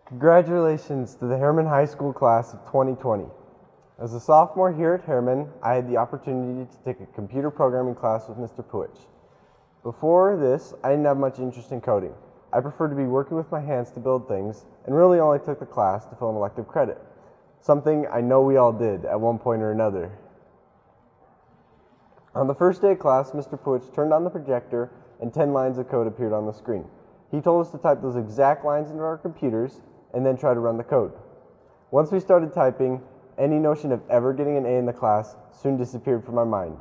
Congratulations to the Herriman High School class of 2020. As a sophomore here at Herriman, I had the opportunity to take a computer programming class with Mr. Puich. Before this, I didn't have much interest in coding. I preferred to be working with my hands to build things, and really only took the class to fill an elective credit, something I know we all did at one point or another. On the first day of class, Mr. Puich turned on the projector and 10 lines of code appeared on the screen. He told us to type those exact lines into our computers and then try to run the code. Once we started typing, any notion of ever getting an A in the class soon disappeared from my mind.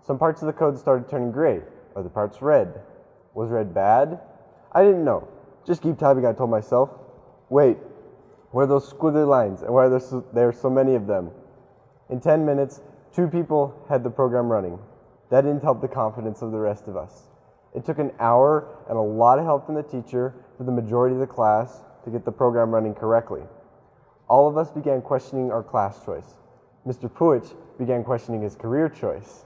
Some parts of the code started turning gray, other parts red. Was red bad? I didn't know. Just keep typing, I told myself. Wait, what are those squiggly lines and why are there so many of them? In 10 minutes, 2 people had the program running. That didn't help the confidence of the rest of us. It took an hour and a lot of help from the teacher for the majority of the class to get the program running correctly. All of us began questioning our class choice. Mr. Puich began questioning his career choice.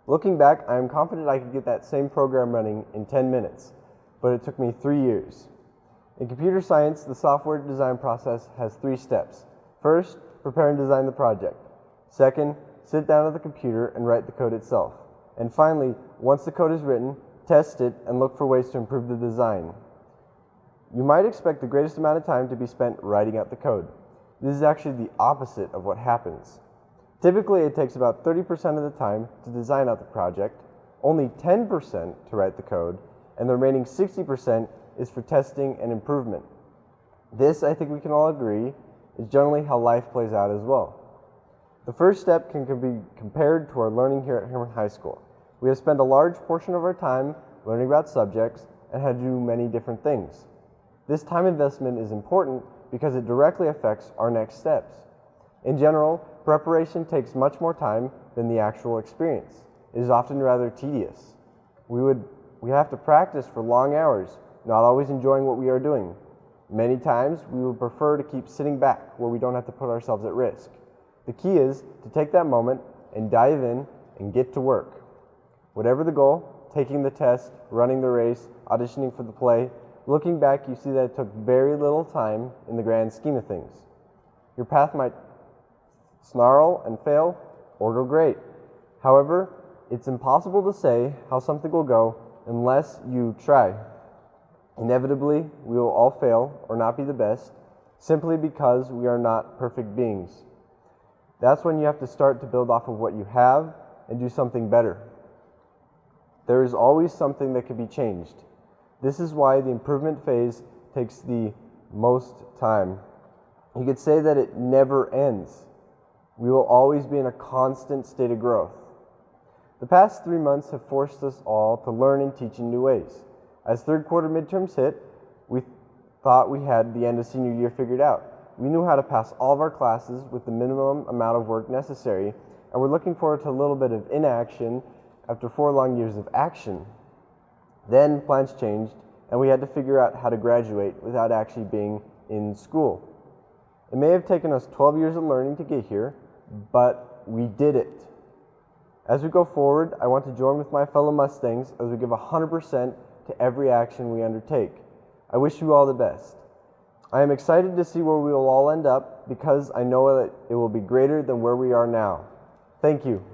Looking back, I am confident I could get that same program running in 10 minutes, but it took me 3 years. In computer science, the software design process has 3 steps. First, prepare and design the project. Second, sit down at the computer and write the code itself. And finally, once the code is written, test it and look for ways to improve the design. You might expect the greatest amount of time to be spent writing out the code. This is actually the opposite of what happens. Typically, it takes about 30% of the time to design out the project, only 10% to write the code, and the remaining 60% is for testing and improvement. This, I think we can all agree, is generally how life plays out as well. The first step can be compared to our learning here at Herriman High School. We have spent a large portion of our time learning about subjects and how to do many different things. This time investment is important because it directly affects our next steps. In general, preparation takes much more time than the actual experience. It is often rather tedious. We have to practice for long hours, not always enjoying what we are doing. Many times, we would prefer to keep sitting back where we don't have to put ourselves at risk. The key is to take that moment and dive in and get to work. Whatever the goal, taking the test, running the race, auditioning for the play, looking back, you see that it took very little time in the grand scheme of things. Your path might snarl and fail or go great. However, it's impossible to say how something will go unless you try. Inevitably, we will all fail or not be the best simply because we are not perfect beings. That's when you have to start to build off of what you have and do something better. There is always something that can be changed. This is why the improvement phase takes the most time. You could say that it never ends. We will always be in a constant state of growth. The past 3 months have forced us all to learn and teach in new ways. As third quarter midterms hit, we thought we had the end of senior year figured out. We knew how to pass all of our classes with the minimum amount of work necessary, and we're looking forward to a little bit of inaction after 4 long years of action. Then plans changed, and we had to figure out how to graduate without actually being in school. It may have taken us 12 years of learning to get here, but we did it. As we go forward, I want to join with my fellow Mustangs as we give 100% to every action we undertake. I wish you all the best. I am excited to see where we will all end up because I know that it will be greater than where we are now. Thank you.